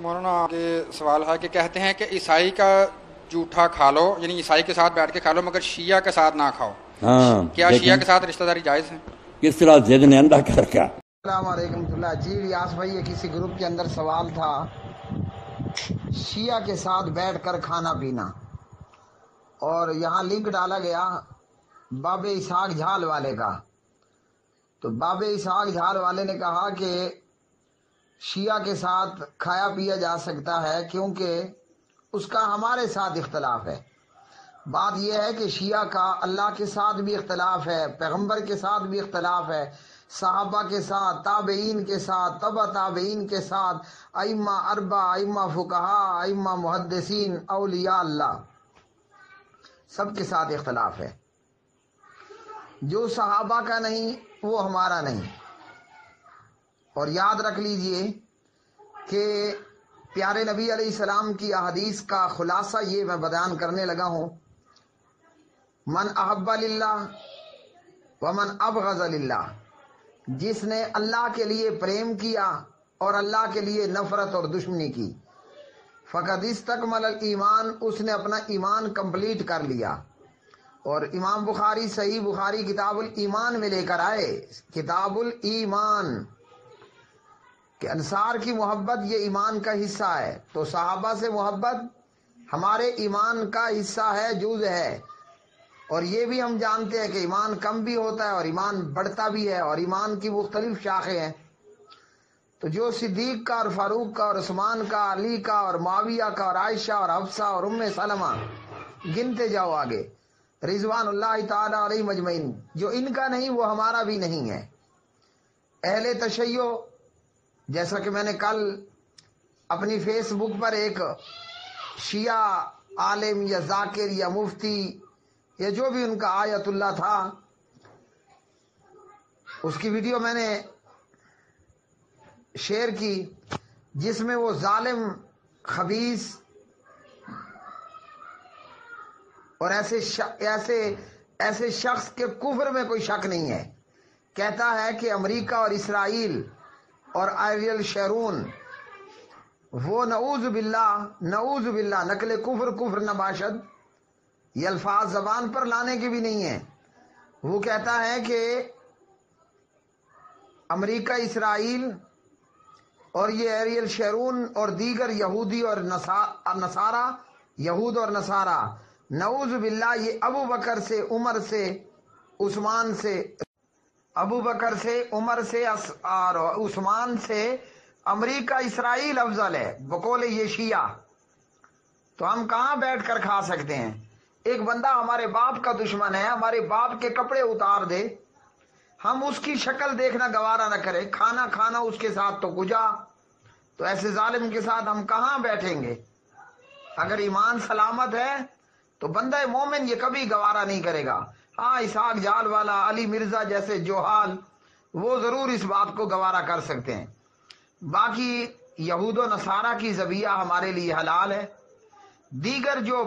مولانا آگے سوال ہے کہ کہتے ہیں کہ عیسائی کا جھوٹا کھا لو، یعنی عیسائی کے ساتھ بیٹھ کے کھا لو مگر شیعہ کے ساتھ نہ کھاؤ. کیا شیعہ کے ساتھ رشتہ داری جائز ہے؟ کس طرح ضد نے اندھا کر رکھا. السلام علیکم اللہ. جی ریاض بھائی، یہ کسی گروپ کے اندر سوال تھا شیعہ کے ساتھ بیٹھ کر کھانا پینا، اور یہاں لنک ڈالا گیا باب اسحاق جھال والے کا. تو باب اسحاق جھال والے نے کہا کہ شیعہ کے ساتھ کھایا پیا جا سکتا ہے کیونکہ اس کا ہمارے ساتھ اختلاف ہے. بات یہ ہے کہ شیعہ کا اللہ کے ساتھ بھی اختلاف ہے، پیغمبر کے ساتھ بھی اختلاف ہے، صحابہ کے ساتھ، تابعین کے ساتھ، تبع تابعین کے ساتھ، ائمہ اربع، ائمہ فقہا، ائمہ محدثین، اولیاء اللہ، سب کے ساتھ اختلاف ہے. جو صحابہ کا نہیں وہ ہمارا نہیں. اور یاد رکھ لیجئے کہ پیارے نبی علیہ السلام کی احادیث کا خلاصہ یہ میں بیان کرنے لگا ہوں: من احب للہ ومن ابغض للہ. جس نے اللہ کے لیے پریم کیا اور اللہ کے لیے نفرت اور دشمنی کی، فقد استکمل الایمان، اس نے اپنا ایمان کمپلیٹ کر لیا. اور امام بخاری صحیح بخاری کتاب الایمان میں لے کر آئے، کتاب الایمان، کہ انصار کی محبت یہ ایمان کا حصہ ہے. تو صحابہ سے محبت ہمارے ایمان کا حصہ ہے، جز ہے. اور یہ بھی ہم جانتے ہیں کہ ایمان کم بھی ہوتا ہے اور ایمان بڑھتا بھی ہے، اور ایمان کی مختلف شاخیں ہیں. تو جو صدیق کا اور فاروق کا اور عثمان کا، علی کا اور معاویہ کا اور عائشہ اور حفصہ اور ام سلمہ، گنتے جاؤ آگے، رضوان اللہ تعالی علیہ مجمعین، جو ان کا نہیں وہ ہمارا بھی نہیں ہے. اہل تشیع، جیسا کہ میں نے کل اپنی فیس بک پر ایک شیعہ عالم یا ذاکر یا مفتی یا جو بھی ان کا آیت اللہ تھا، اس کی ویڈیو میں نے شیئر کی، جس میں وہ ظالم، خبیث اور ایسے شخص کے کفر میں کوئی شک نہیں ہے، کہتا ہے کہ امریکہ اور اسرائیل اور ایریل شیرون وہ نعوذ باللہ نقل کفر نباشد، یہ الفاظ زبان پر لانے کے بھی نہیں ہیں. وہ کہتا ہے کہ امریکہ، اسرائیل اور یہ ایریل شیرون اور دیگر یہودی اور نصارہ، یہود اور نصارہ، نعوذ باللہ، یہ ابو بکر سے، عمر سے، عثمان سے، ابو بکر سے، عمر سے اور عثمان سے امریکہ اسرائیل افضل ہے بقول یہ شیعہ. تو ہم کہاں بیٹھ کر کھا سکتے ہیں؟ ایک بندہ ہمارے باپ کا دشمن ہے، ہمارے باپ کے کپڑے اتار دے، ہم اس کی شکل دیکھنا گوارا نہ کرے، کھانا اس کے ساتھ تو کجا. تو ایسے ظالم کے ساتھ ہم کہاں بیٹھیں گے؟ اگر ایمان سلامت ہے تو بندہ مومن یہ کبھی گوارا نہیں کرے گا. ہاں، اسحاق جال والا، علی مرزا جیسے جوہال، وہ ضرور اس بات کو گوارا کر سکتے ہیں. باقی یہود و نصارہ کی ذبیحہ ہمارے لیے حلال ہے. دیگر جو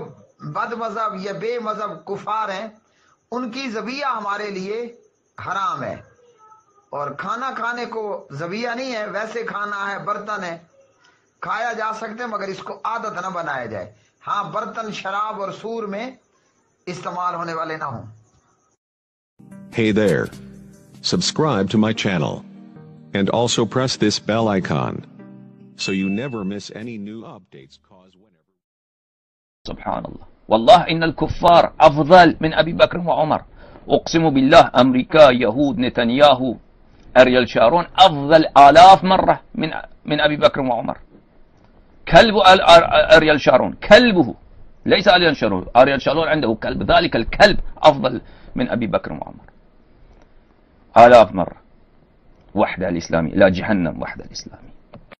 بد مذہب یا بے مذہب کفار ہیں ان کی ذبیحہ ہمارے لیے حرام ہے. اور کھانا کھانے کو ذبیحہ نہیں ہے، ویسے کھانا ہے، برتن ہے، کھایا جا سکتے ہیں، مگر اس کو عادت نہ بنایا جائے. ہاں، برتن شراب اور سور میں استعمال ہونے والے نہ ہوں. Hey there. Subscribe to my channel. And also press this bell icon. So you never miss any new updates. سبحان الله. والله إن الكفار أفضل من أبي بكر وعمر. أقسم بالله أمريكا، يهود، نتنياهو، أريل شارون أفضل آلاف مرة من أبي بكر وعمر. كلب أريل شارون، كلبه، ليس أريل شارون. أريل شارون عنده كلب، ذلك الكلب أفضل من أبي بكر وعمر آلاف مرة. وحدة الإسلامي، لا جهنم وحدة الإسلامي.